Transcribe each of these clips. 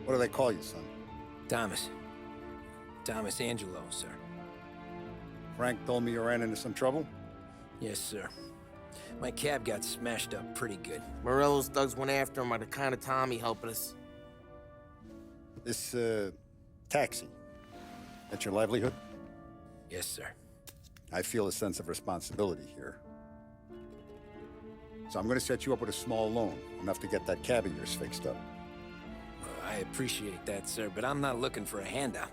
What do they call you, son? Thomas. Thomas Angelo, sir. Frank told me you ran into some trouble? Yes, sir. My cab got smashed up pretty good. Morello's thugs went after him on account of Tommy helping us. This, taxi. That's your livelihood? Yes, sir. I feel a sense of responsibility here. So I'm gonna set you up with a small loan, enough to get that cab of yours fixed up. I appreciate that, sir, but I'm not looking for a handout.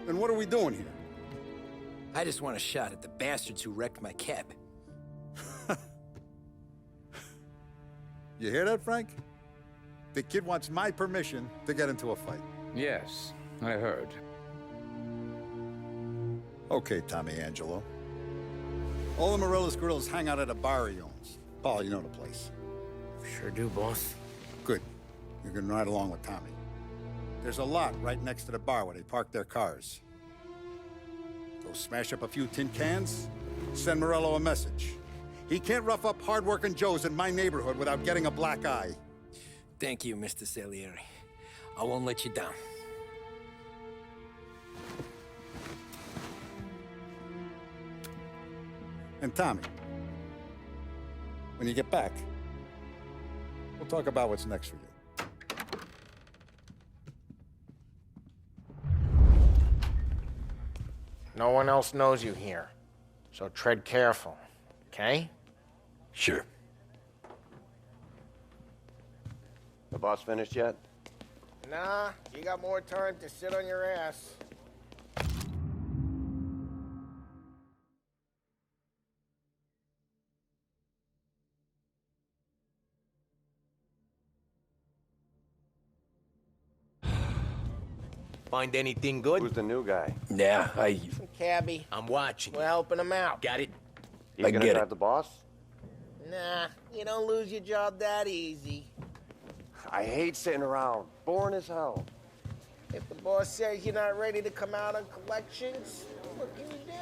Then what are we doing here? I just want a shot at the bastards who wrecked my cab. You hear that, Frank? The kid wants my permission to get into a fight. Yes, I heard. Okay, Tommy Angelo. All the Morella's girls hang out at a bar he owns. Paul, you know the place. Sure do, boss. Good. You're gonna ride along with Tommy. There's a lot right next to the bar where they park their cars. Go smash up a few tin cans, send Morello a message. He can't rough up hard-working Joes in my neighborhood without getting a black eye. Thank you, Mr. Salieri. I won't let you down. And Tommy, when you get back, we'll talk about what's next for you. No one else knows you here, so tread careful, okay? Sure. The boss finished yet? Nah, you got more time to sit on your ass. Find anything good? Who's the new guy? Yeah, Cabbie, I'm watching. we're helping him out. Got it? He's I gonna get drive it. the boss? Nah, you don't lose your job that easy. I hate sitting around. Boring as hell. If the boss says you're not ready to come out on collections, what can you do?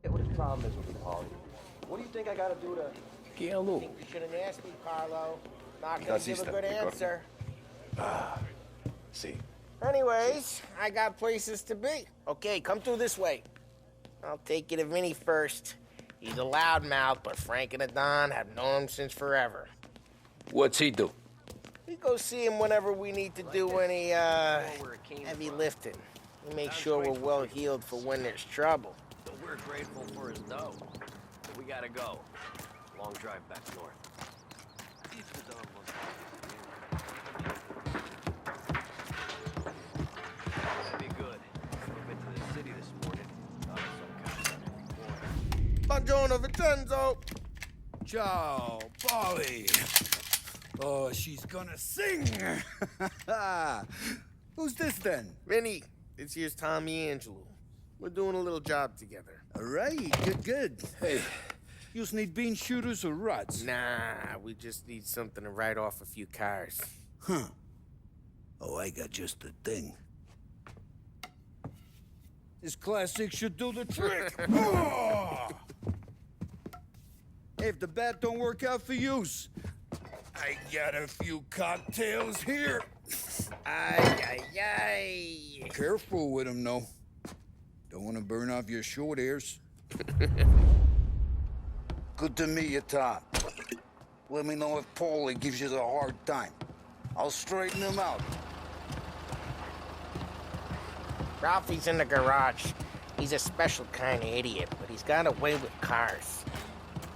What his problem is with the Paulie? What do you think I gotta do to... You shouldn't ask me, Carlo. Not gonna give a good answer. See. Anyways, I got places to be. Okay, come through this way. I'll take you to Vinny first. He's a loudmouth, but Frank and the Don have known him since forever. What's he do? We go see him whenever we need to do any, heavy lifting. We make sure we're well healed for when there's trouble. So we're grateful for his dough. But we gotta go. Long drive back north. That'd be good. We've been to the city this morning. Some kind of Buongiorno, Vincenzo! Ciao, Polly. Oh, she's gonna sing. Who's this then? Vinny, this here's Tommy Angelo. We're doing a little job together. All right, good. Hey, you need bean shooters or rods? Nah, we just need something to write off a few cars. Huh. Oh, I got just the thing. This classic should do the trick. Oh! Hey, if the bat don't work out for use, I got a few cocktails here. Ay, ay, ay. Careful with them, though. Don't want to burn off your short hairs. Good to meet you, Tom. Let me know if Paulie gives you the hard time. I'll straighten him out. Ralphie's in the garage. He's a special kind of idiot, but he's got a way with cars.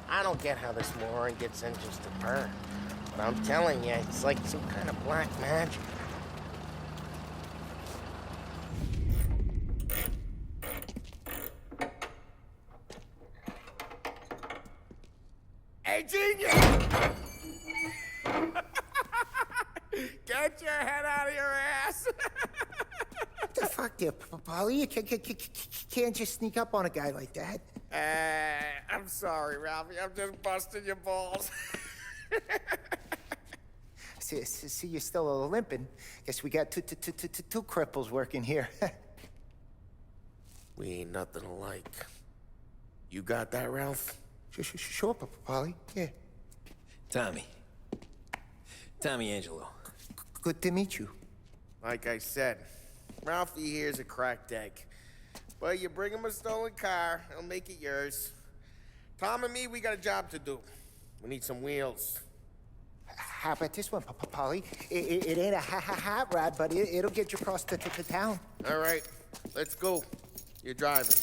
I don't get how this moron gets engines to burn. But I'm telling you, it's like some kind of black magic. Hey, genius! Get your head out of your ass! What the fuck there, Polly? You can't just sneak up on a guy like that. I'm sorry, Ralphie. I'm just busting your balls. See, you're still limping. Guess we got two cripples working here. We ain't nothing alike. You got that, Ralph? Sure, Polly. Yeah. Tommy Angelo. Good to meet you. Like I said, Ralphie here's a cracked egg. But you bring him a stolen car, he'll make it yours. Tom and me, we got a job to do. We need some wheels. How about this one, Polly? It ain't a hot rod, but it'll get you across to town. All right, let's go. You're driving.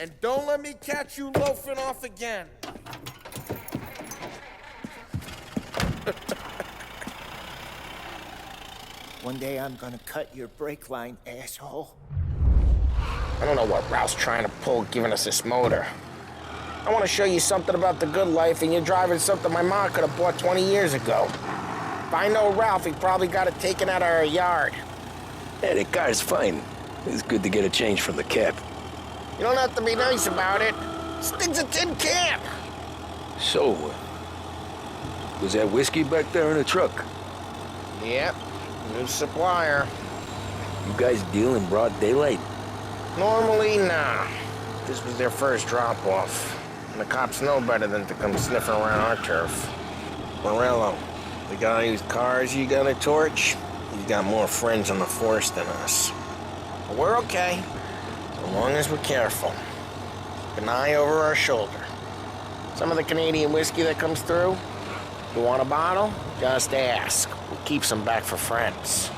And don't let me catch you loafing off again. One day I'm gonna cut your brake line, asshole. I don't know what Ralph's trying to pull giving us this motor. I want to show you something about the good life, and you're driving something my mom could have bought 20 years ago. If I know Ralph, he probably got it taken out of our yard. Yeah, the car's fine. It's good to get a change from the cab. You don't have to be nice about it. This thing's a tin can. So, was that whiskey back there in the truck? Yep, new supplier. You guys deal in broad daylight? Normally, nah. This was their first drop-off. And the cops know better than to come sniffing around our turf. Morello, the guy whose cars you got a torch, he's got more friends on the force than us. But we're okay, so long as we're careful. Keep an eye over our shoulder. Some of the Canadian whiskey that comes through, you want a bottle? Just ask. We'll keep some back for friends.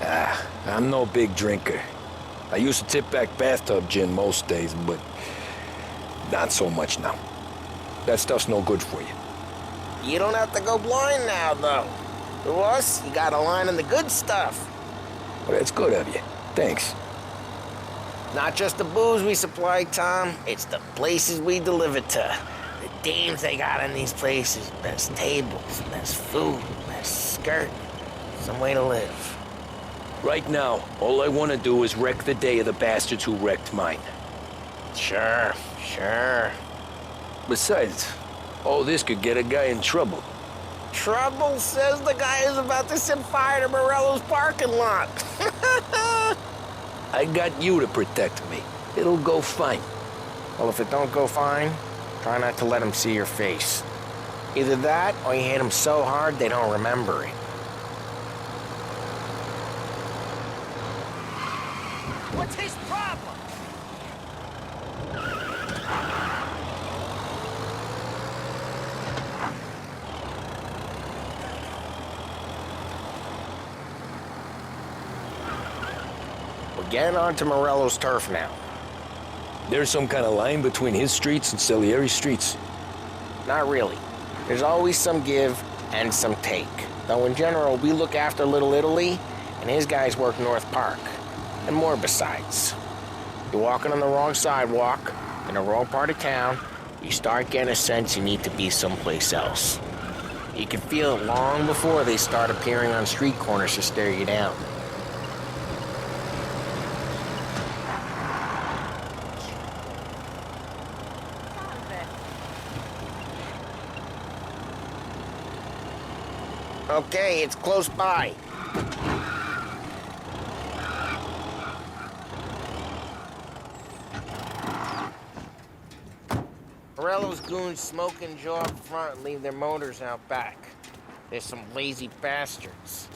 I'm no big drinker. I used to tip back bathtub gin most days, but not so much now. That stuff's no good for you. You don't have to go blind now, though. To us, you got a line on the good stuff. Well, that's good of you. Thanks. Not just the booze we supply, Tom. It's the places we deliver to. The dames they got in these places. Best tables, best food, best skirt. Some way to live. Right now, all I want to do is wreck the day of the bastards who wrecked mine. Sure. Besides, all this could get a guy in trouble. Trouble, says the guy who's about to set fire to Morello's parking lot. I got you to protect me. It'll go fine. Well, if it don't go fine, try not to let them see your face. Either that, or you hit them so hard they don't remember it. What's his problem? We're getting onto Morello's turf now. There's some kind of line between his streets and Salieri's streets. Not really. There's always some give and some take. Though in general, we look after Little Italy, and his guys work North Park. And more besides. You're walking on the wrong sidewalk, in the wrong part of town, you start getting a sense you need to be someplace else. You can feel it long before they start appearing on street corners to stare you down. Okay, it's close by. Morello's goons smoke and jaw up front and leave their motors out back. There's some lazy bastards.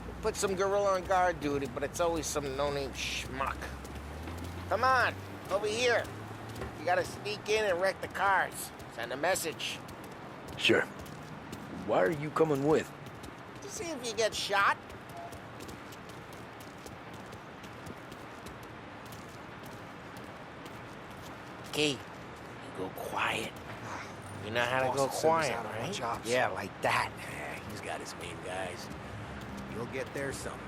We put some gorilla on guard duty, but it's always some no-name schmuck. Come on, over here. You gotta sneak in and wreck the cars. Send a message. Sure. Why are you coming with? To see if you get shot. Key, you go quiet. You know how to go quiet, right? Yeah, like that. Yeah, he's got his main guys. You'll get there someday.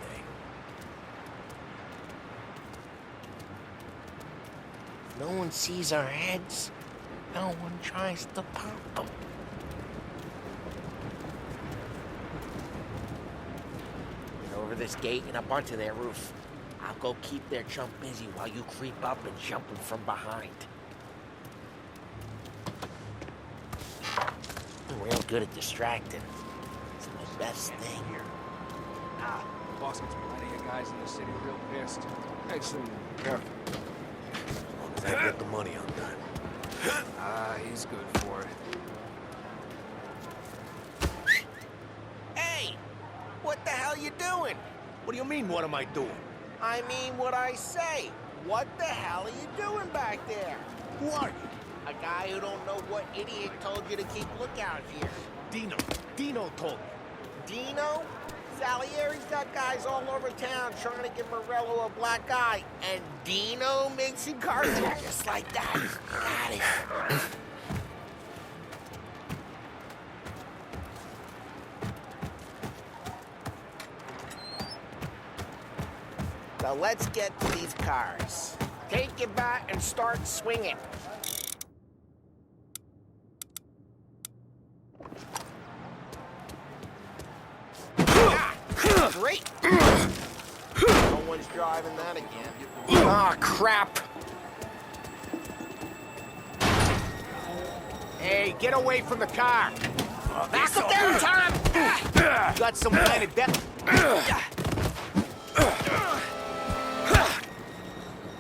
If no one sees our heads, no one tries to pop them. Get over this gate and up onto their roof. I'll go keep their chump busy while you creep up and jump him from behind. I'm real good at distracting. It's my best thing. The boss gets plenty of guys in the city real pissed. Makes them careful. As long as I get the money on time. He's good for it. Hey! What the hell you doing? What do you mean, what am I doing? I mean what I say. What the hell are you doing back there? Who are you? A guy who don't know what idiot told you to keep lookout here. Dino. Dino told me. Dino? Salieri's got guys all over town trying to give Morello a black eye, and Dino mixing cars just like that. Got it. So let's get to these cars. Take your bat and start swinging. Great. No one's driving that again. Ah, crap. Hey, get away from the car! Back up there, Tom! Got some kind of bet.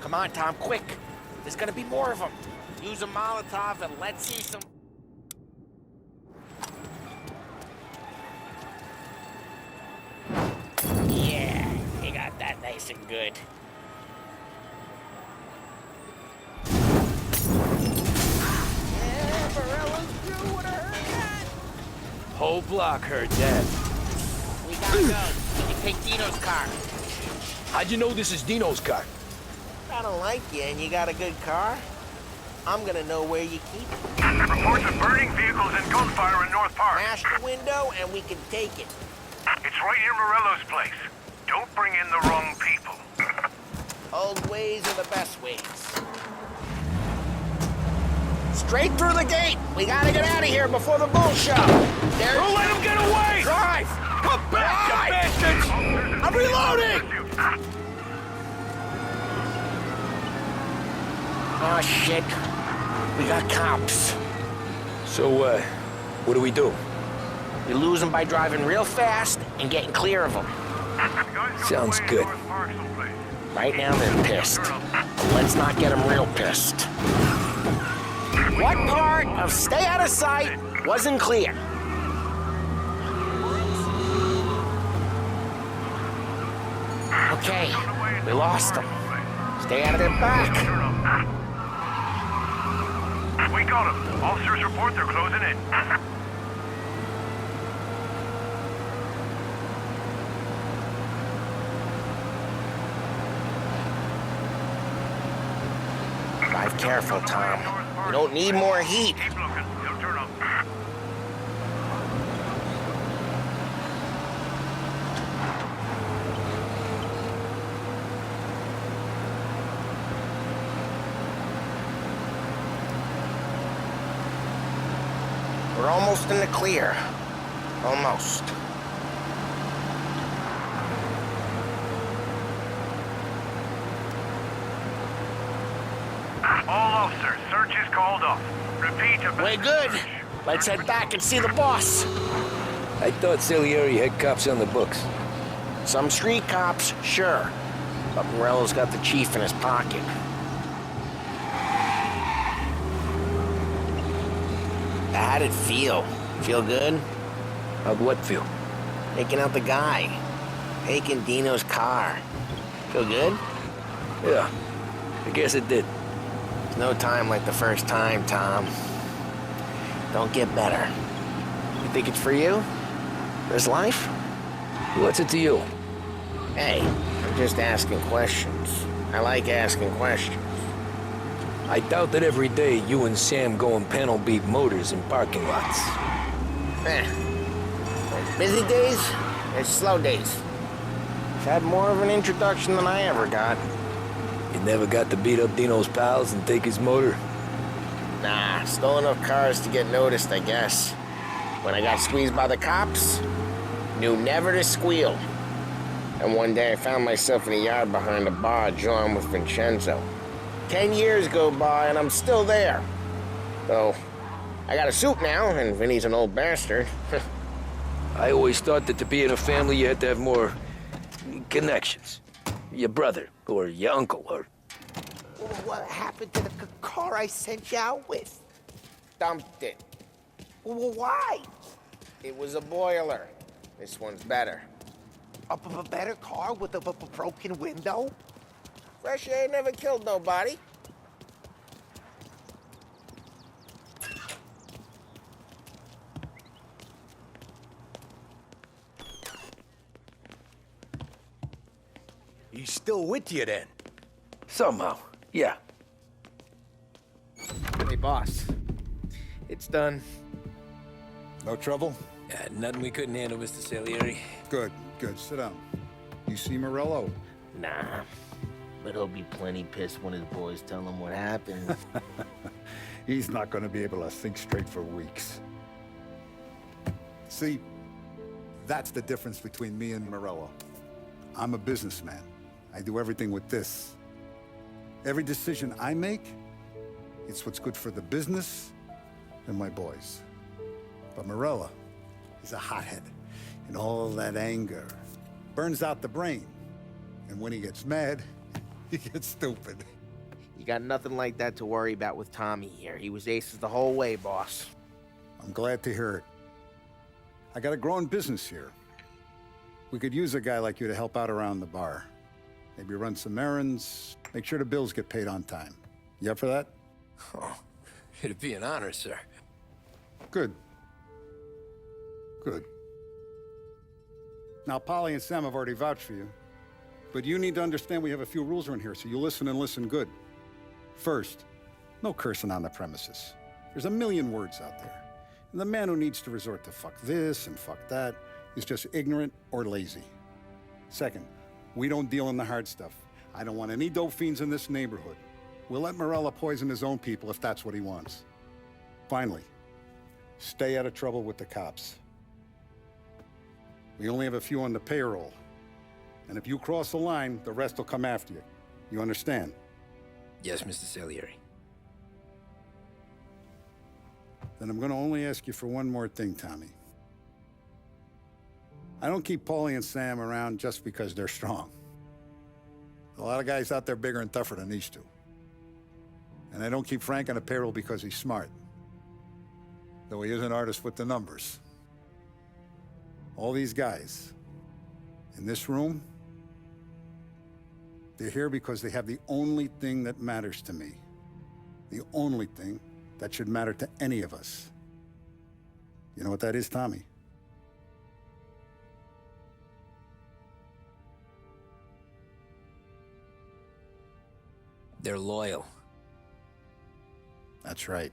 Come on, Tom, quick. There's gonna be more of them. Use a Molotov and let's see some... Yeah, you got that nice and good. Yeah, Morello's crew would've heard that. Whole block heard that. We gotta go. You take Dino's car. How'd you know this is Dino's car? I don't like you and you got a good car. I'm gonna know where you keep it. Reports of burning vehicles and gunfire in North Park. Smash the window and we can take it. It's right near Morello's place. Don't bring in the wrong people. Old ways are the best ways. Straight through the gate. We gotta get out of here before the bull show. Don't let him get away! Drive! Come back, you bastards! I'm reloading! Oh, shit. We got cops. So, what do we do? We lose them by driving real fast and getting clear of them. Sounds good. Right now they're pissed. Let's not get them real pissed. What part of stay out of sight wasn't clear? Okay, we lost them. Stay out of their back. We got them. Officers report they're closing in. Drive careful, Tom. We don't need more heat. Keep looking. They'll turn up. We're almost in the clear. Almost. All officers, search is called off. Repeat. We're good. Let's head back and see the boss. I thought Salieri had cops on the books. Some street cops, sure. But Morello's got the chief in his pocket. How'd it feel? Feel good? How'd what feel? Taking out the guy. Taking Dino's car. Feel good? Yeah, I guess it did. There's no time like the first time, Tom. Don't get better. You think it's for you? This life? What's it to you? Hey, I'm just asking questions. I like asking questions. I doubt that every day you and Sam go and panel beat motors in parking lots. There's busy days, there's slow days. I've had more of an introduction than I ever got. You never got to beat up Dino's pals and take his motor? Nah, stole enough cars to get noticed, I guess. When I got squeezed by the cops, knew never to squeal. And one day I found myself in a yard behind a bar drawing with Vincenzo. 10 years go by and I'm still there. So, I got a suit now, and Vinny's an old bastard. I always thought that to be in a family you had to have more connections. Your brother, or your uncle, or... What happened to the car I sent you out with? Dumped it. Why? It was a boiler. This one's better. A better car with a broken window? Fresh air never killed nobody. He's still with you then? Somehow, yeah. Hey, boss. It's done. No trouble? Nothing we couldn't handle, Mr. Salieri. Good, good. Sit down. You see Morello? Nah. But he'll be plenty pissed when his boys tell him what happened. He's not going to be able to think straight for weeks. See, that's the difference between me and Morello. I'm a businessman. I do everything with this. Every decision I make, it's what's good for the business and my boys. But Morello, he's a hothead. And all that anger burns out the brain. And when he gets mad, he gets stupid. You got nothing like that to worry about with Tommy here. He was aces the whole way, boss. I'm glad to hear it. I got a growing business here. We could use a guy like you to help out around the bar. Maybe run some errands, make sure the bills get paid on time. You up for that? Oh, it'd be an honor, sir. Good. Good. Now, Polly and Sam have already vouched for you. But you need to understand we have a few rules around here, so you listen and listen good. First, no cursing on the premises. There's a million words out there. And the man who needs to resort to fuck this and fuck that is just ignorant or lazy. Second, we don't deal in the hard stuff. I don't want any dope fiends in this neighborhood. We'll let Morello poison his own people if that's what he wants. Finally, stay out of trouble with the cops. We only have a few on the payroll. And if you cross the line, the rest will come after you. You understand? Yes, Mr. Salieri. Then I'm gonna only ask you for one more thing, Tommy. I don't keep Paulie and Sam around just because they're strong. A lot of guys out there bigger and tougher than these two. And I don't keep Frank on a payroll because he's smart. Though he is an artist with the numbers. All these guys in this room, they're here because they have the only thing that matters to me. The only thing that should matter to any of us. You know what that is, Tommy? They're loyal. That's right.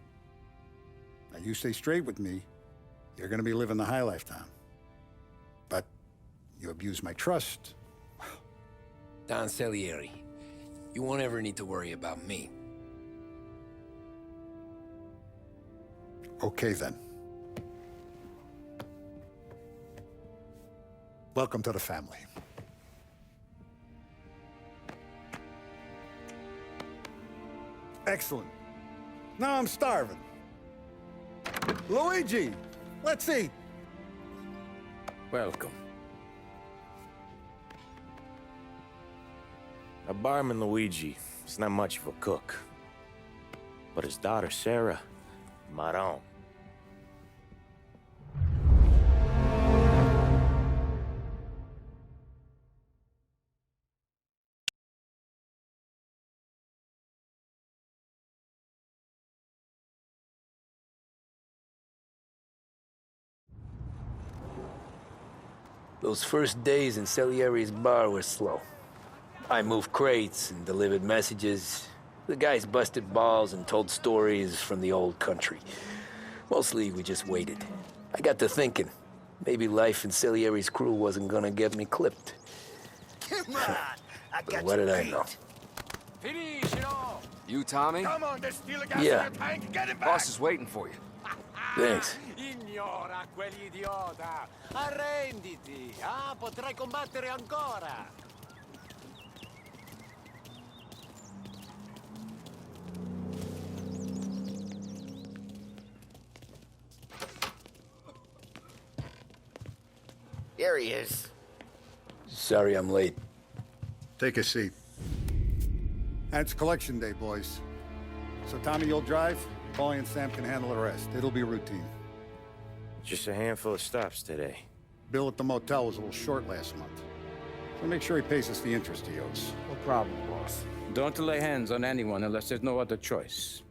Now you stay straight with me, you're gonna be living the high life, Tom. But you abuse my trust. Don Salieri, you won't ever need to worry about me. Okay, then. Welcome to the family. Excellent. Now I'm starving. Luigi, let's eat. Welcome. A barman Luigi is not much of a cook. But his daughter Sarah, Maron. Those first days in Salieri's bar were slow. I moved crates and delivered messages. The guys busted balls and told stories from the old country. Mostly, we just waited. I got to thinking, maybe life in Salieri's crew wasn't gonna get me clipped. Come on! I But got what you did I beat. know? Finish it all! You, Tommy? Come on, there's still a gas Yeah. in your tank. Get him back! Boss is waiting for you. Thanks. Ignora quell'idiota! Arrenditi! Ah, potrai combattere ancora! There he is. Sorry I'm late. Take a seat. And it's collection day, boys. So Tommy, you'll drive. Paulie and Sam can handle the rest. It'll be routine. Just a handful of stops today. Bill at the motel was a little short last month. So make sure he pays us the interest he owes. No problem, boss. Don't lay hands on anyone unless there's no other choice.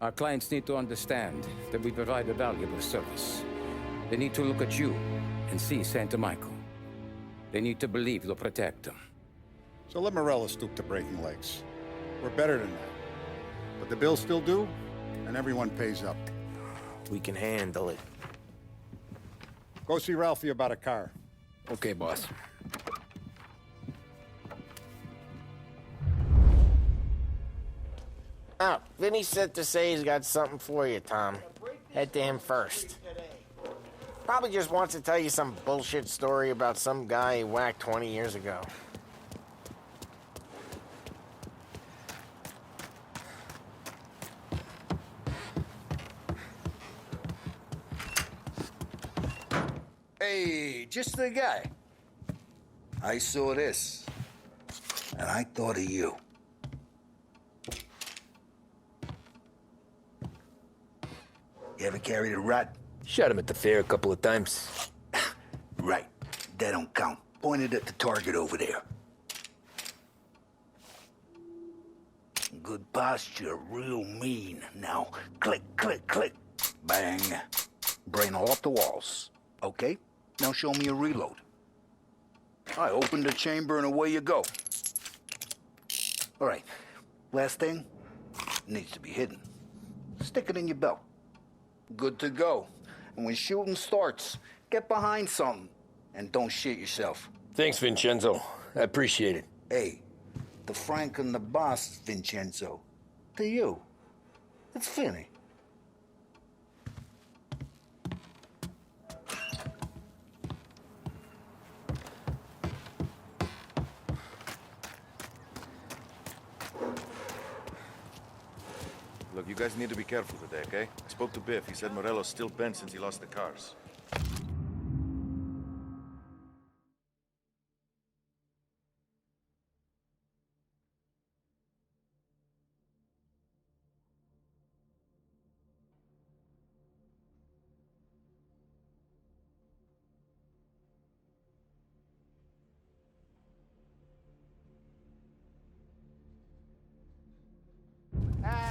Our clients need to understand that we provide a valuable service. They need to look at you and see Santa Michael. They need to believe you'll protect them. So let Morello stoop to breaking legs. We're better than that. But the bill's still due, and everyone pays up. We can handle it. Go see Ralphie about a car. Okay, boss. Oh, Vinny sent to say he's got something for you, Tom. Head to him first. Probably just wants to tell you some bullshit story about some guy he whacked 20 years ago. Hey, just the guy. I saw this, and I thought of you. You ever carried a rat? Shot him at the fair a couple of times. Right. That don't count. Pointed at the target over there. Good posture, real mean. Now, click, click, click. Bang. Brain all up the walls. Okay? Now show me a reload. I opened the chamber and away you go. All right. Last thing. Needs to be hidden. Stick it in your belt. Good to go. And when shooting starts, get behind something. And don't shit yourself. Thanks, Vincenzo. I appreciate it. Hey, the Frank and the boss, Vincenzo. To you. It's Finny. Look, you guys need to be careful today, okay? I spoke to Biff. He said Morello's still bent since he lost the cars.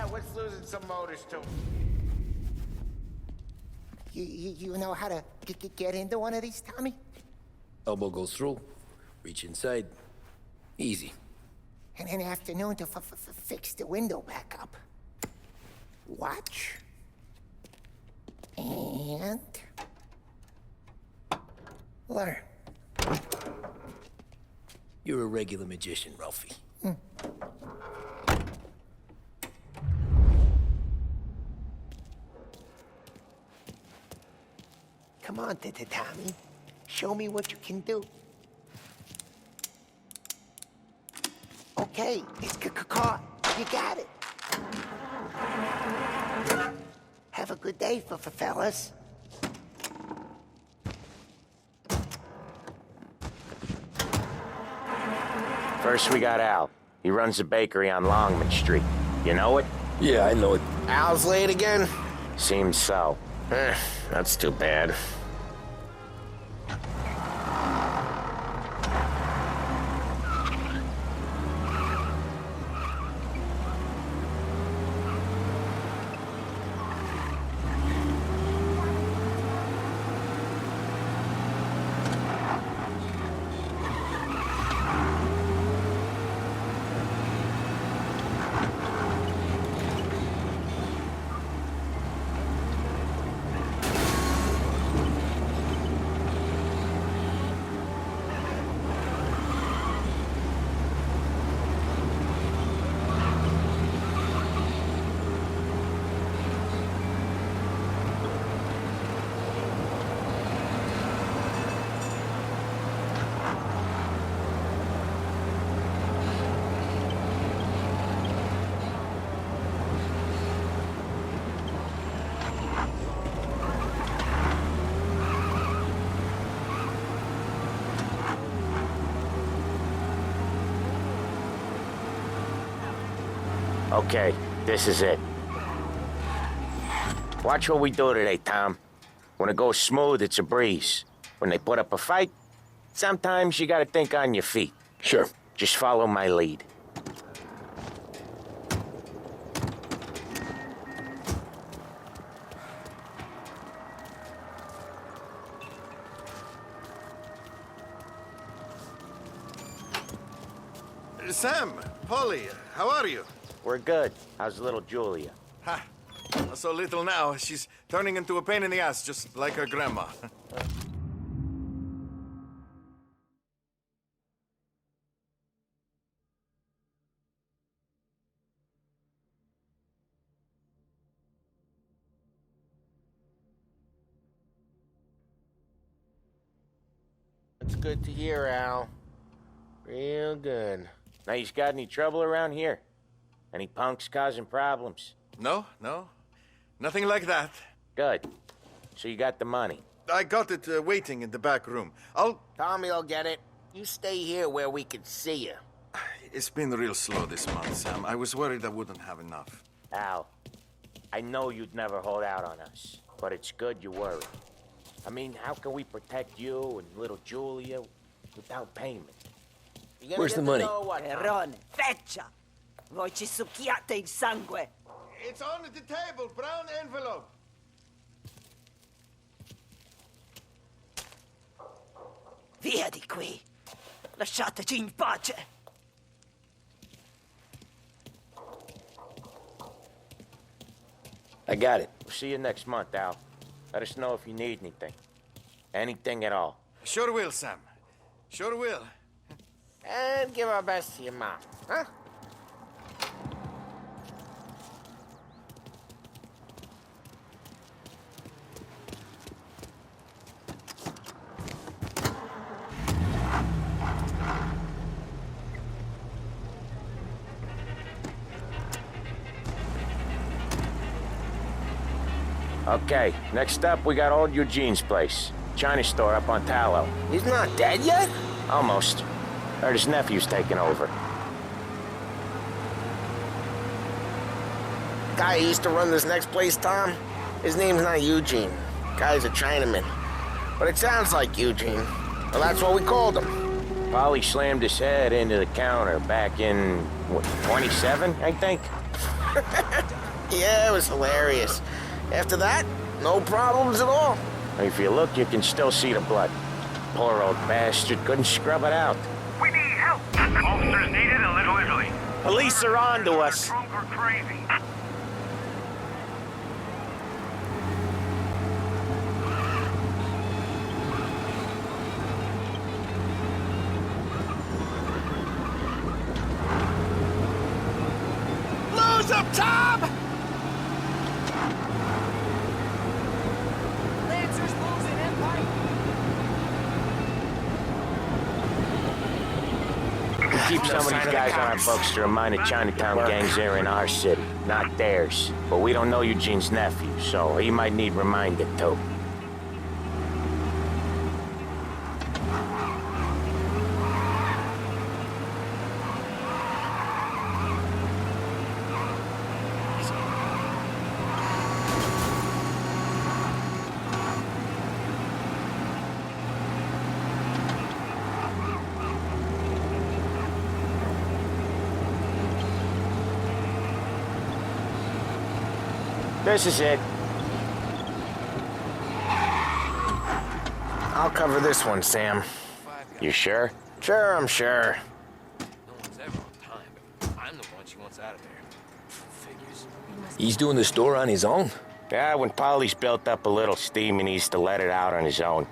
What's losing some motors too? You know how to get into one of these, Tommy? Elbow goes through. Reach inside. Easy. And in the afternoon to fix the window back up. Watch. And... learn. You're a regular magician, Ralphie. Come on, Tommy. Show me what you can do. Okay, it's caught. You got it. Have a good day, fellas. First we got Al. He runs a bakery on Longman Street. You know it? Yeah, I know it. Al's late again? Seems so. That's too bad. Okay, this is it. Watch what we do today, Tom. When it goes smooth, it's a breeze. When they put up a fight, sometimes you gotta think on your feet. Sure. Just follow my lead. Sam, Polly, how are you? We're good. How's little Julia? Ha! Not so little now. She's turning into a pain in the ass, just like her grandma. That's good to hear, Al. Real good. Now, you got any trouble around here? Any punks causing problems? No, no. Nothing like that. Good. So you got the money? I got it waiting in the back room. Tommy'll get it. You stay here where we can see you. It's been real slow this month, Sam. I was worried I wouldn't have enough. Al, I know you'd never hold out on us, but it's good you worry. I mean, how can we protect you and little Julia without payment? Where's the money? Perrone, feccia! Voi ci succhiate il sangue! It's on the table, brown envelope. Via di qui! Lasciateci in pace! I got it. We'll see you next month, Al. Let us know if you need anything. Anything at all. Sure will, Sam. Sure will. And give our best to your mom, huh? Okay, next up, we got old Eugene's place. China store up on Tallow. He's not dead yet? Almost. Heard his nephew's taking over. Guy who used to run this next place, Tom, his name's not Eugene. Guy's a Chinaman. But it sounds like Eugene. Well, that's what we called him. Polly slammed his head into the counter back in, what, 27, I think? Yeah, it was hilarious. After that, no problems at all. If you look, you can still see the blood. Poor old bastard couldn't scrub it out. We need help. Officers needed in Little Italy. Police are on to us. Drunk or crazy. Lose him, Tom! Lancers losing Empire! Keep some of these guys on our books to remind the Chinatown gangs they're in our city, not theirs. But we don't know Eugene's nephew, so he might need reminded too. This is it. I'll cover this one, Sam. You sure? Sure, I'm sure. No one's ever on time, but I'm the one she wants out of there. Figures. He's doing the store on his own? Yeah, when Polly's built up a little steam, he needs to let it out on his own.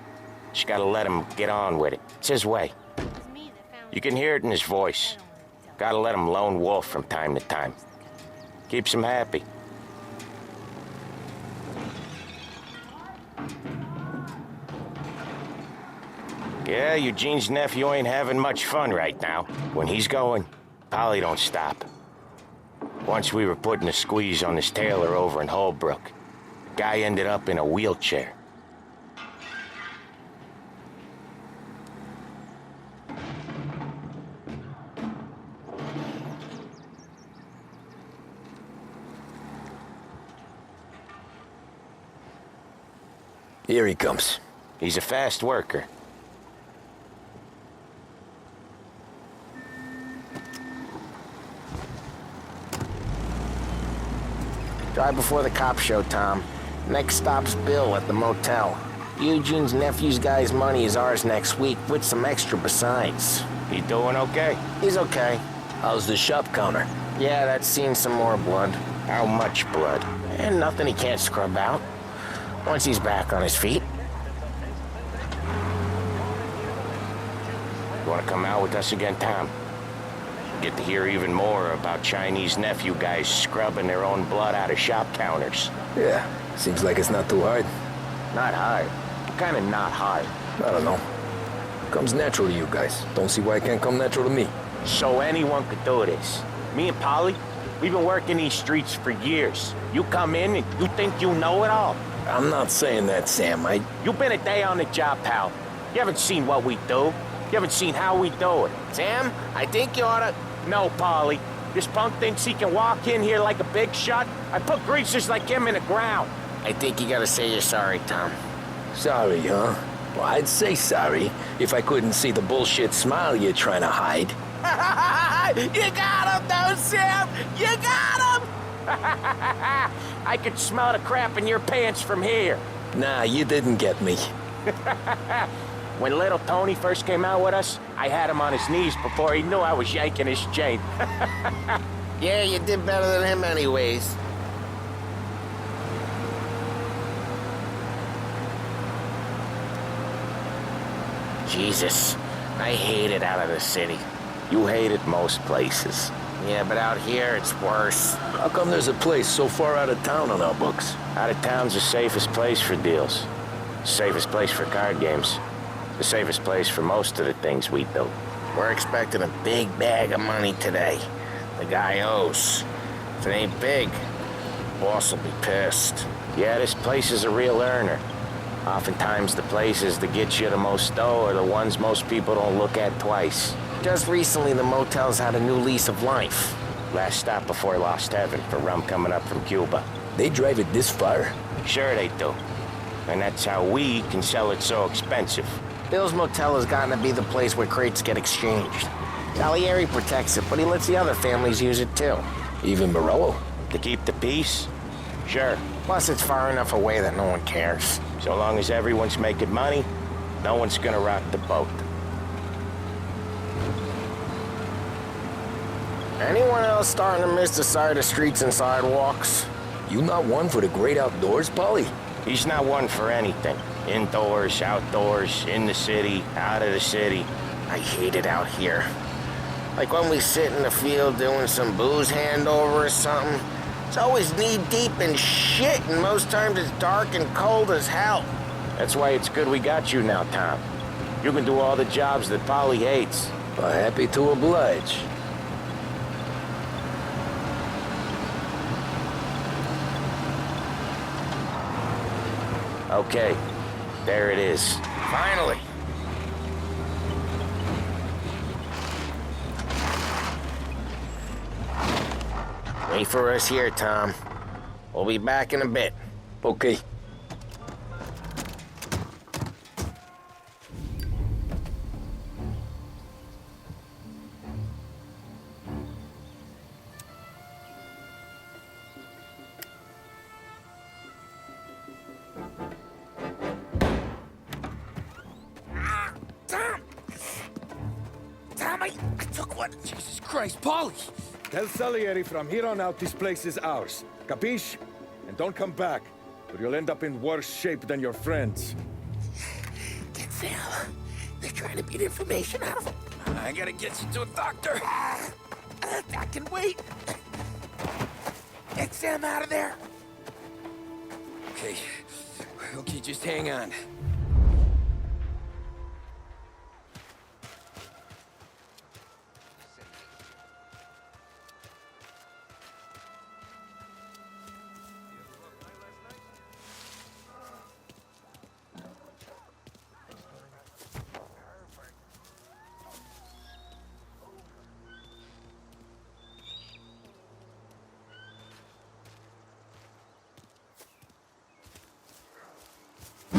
Just gotta let him get on with it. It's his way. You can hear it in his voice. Gotta let him lone wolf from time to time. Keeps him happy. Yeah, Eugene's nephew ain't having much fun right now. When he's going, Polly don't stop. Once we were putting a squeeze on this tailor over in Holbrook. Guy ended up in a wheelchair. Here he comes. He's a fast worker. Drive before the cops show, Tom. Next stop's Bill at the motel. Eugene's nephew's guy's money is ours next week, with some extra besides. He doing okay? He's okay. How's the shop counter? Yeah, that's seen some more blood. How much blood? And nothing he can't scrub out. Once he's back on his feet. You wanna come out with us again, Tom? Get to hear even more about Chinese nephew guys scrubbing their own blood out of shop counters. Yeah, seems like it's not too hard. Not hard. Kinda not hard. I don't know. Comes natural to you guys. Don't see why it can't come natural to me. So anyone could do this. Me and Polly, we've been working these streets for years. You come in and you think you know it all. I'm not saying that, Sam. You've been a day on the job, pal. You haven't seen what we do. You haven't seen how we do it. Sam, I think you oughta... No, Polly. This punk thinks he can walk in here like a big shot. I put greasers like him in the ground. I think you gotta say you're sorry, Tom. Sorry, huh? Well, I'd say sorry if I couldn't see the bullshit smile you're trying to hide. You got him, though, Sam! You got him! I could smell the crap in your pants from here. Nah, you didn't get me. When little Tony first came out with us, I had him on his knees before he knew I was yanking his chain. Yeah, you did better than him anyways. Jesus, I hate it out of the city. You hate it most places. Yeah, but out here, it's worse. How come there's a place so far out of town on our books? Out of town's the safest place for deals. Safest place for card games. The safest place for most of the things we do. We're expecting a big bag of money today. The guy owes. If it ain't big, boss will be pissed. Yeah, this place is a real earner. Oftentimes the places that get you the most dough are the ones most people don't look at twice. Just recently, the motel's had a new lease of life. Last stop before Lost Heaven for rum coming up from Cuba. They drive it this far? Sure they do. And that's how we can sell it so expensive. Bill's motel has gotten to be the place where crates get exchanged. Salieri protects it, but he lets the other families use it too. Even Morello? To keep the peace? Sure. Plus, it's far enough away that no one cares. So long as everyone's making money, no one's gonna rock the boat. Anyone else starting to miss the side of streets and sidewalks? You not one for the great outdoors, Polly? He's not one for anything. Indoors, outdoors, in the city, out of the city. I hate it out here. Like when we sit in the field doing some booze handover or something. It's always knee-deep in shit, and most times it's dark and cold as hell. That's why it's good we got you now, Tom. You can do all the jobs that Polly hates. Well, happy to oblige. Okay, there it is. Finally. Wait for us here, Tom. We'll be back in a bit. Okay. Tom, I took one. Jesus Christ, Polly! Tell Salieri from here on out this place is ours. Capiche? And don't come back, or you'll end up in worse shape than your friends. Get Sam. They're trying to beat information out of him. I gotta get you to a doctor. I can wait. Get Sam out of there. Okay. Okay, just hang on.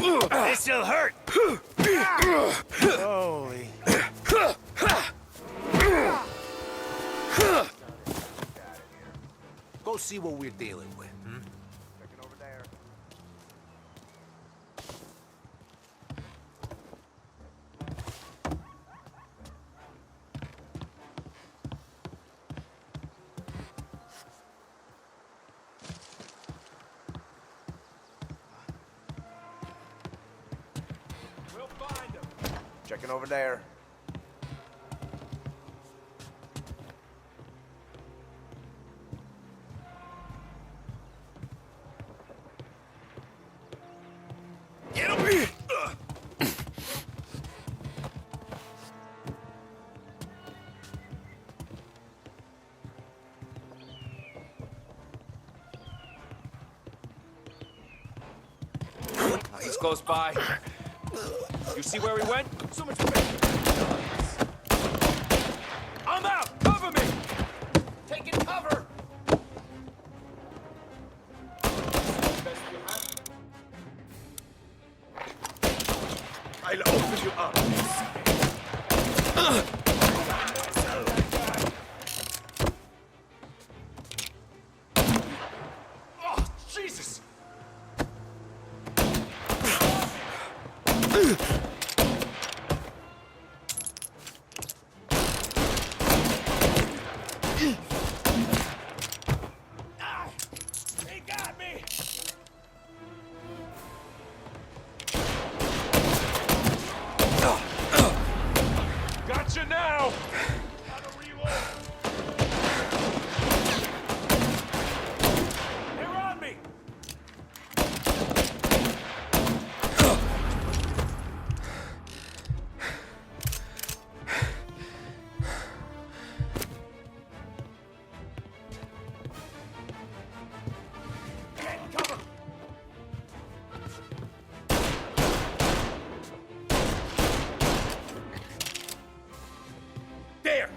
This'll hurt. Holy. Go see what we're dealing with. Checking over there. We'll find him. Checking over there. He's close by. You see where he went? So much space. I'm out! Cover me! Taking cover. I'll open you up. Oh, Jesus! He got me! Gotcha now! Gotta reload! They're on me! There!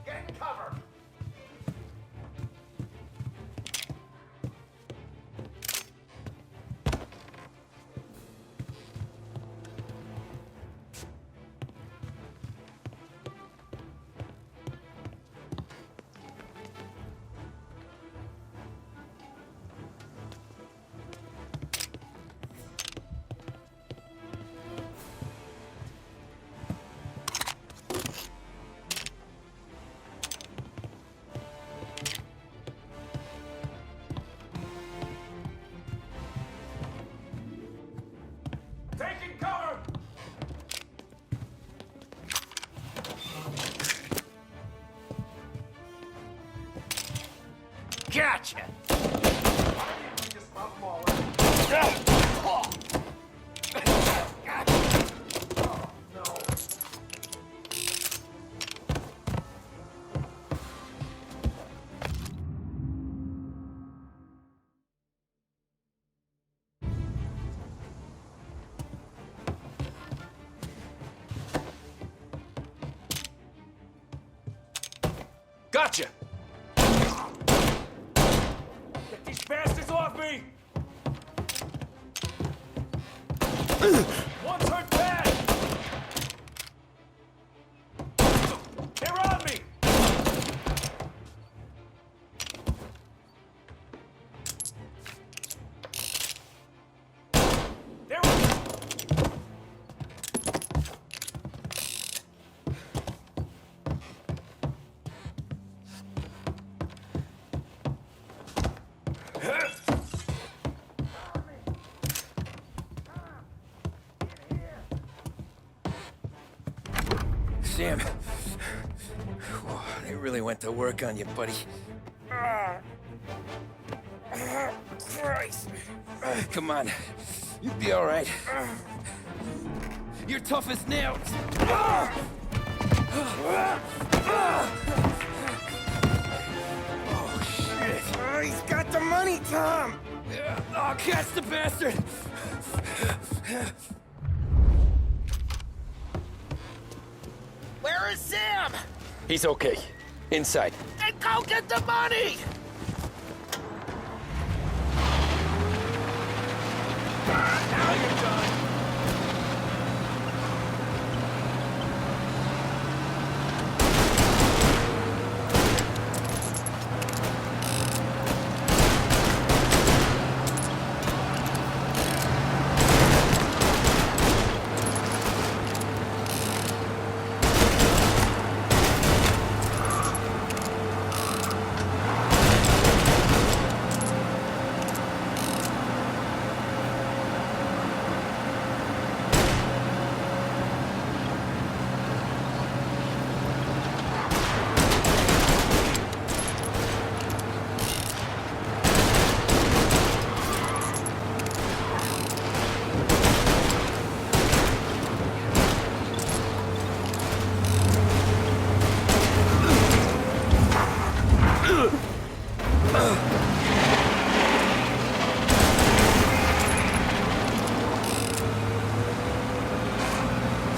Get in cover. Taking cover! Gotcha. Gotcha! Get these bastards off me! One turn bad! They're on me! They're on me! Sam. They really went to work on you, buddy. Christ. Come on. You'll be all right. You're tough as nails. He's got the money, Tom! I'll catch the bastard! Where is Sam? He's okay. Inside. Then go get the money! Now you're done.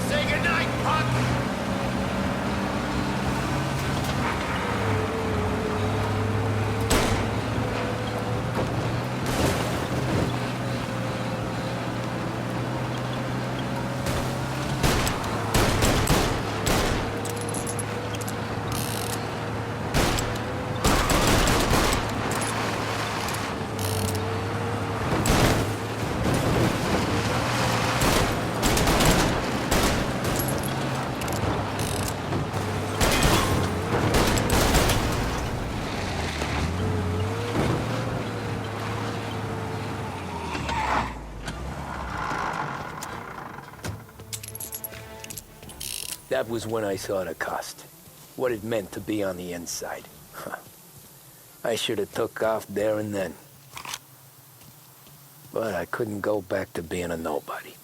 Say goodnight, punk! That was when I saw the cost. What it meant to be on the inside. Huh. I should have took off there and then. But I couldn't go back to being a nobody.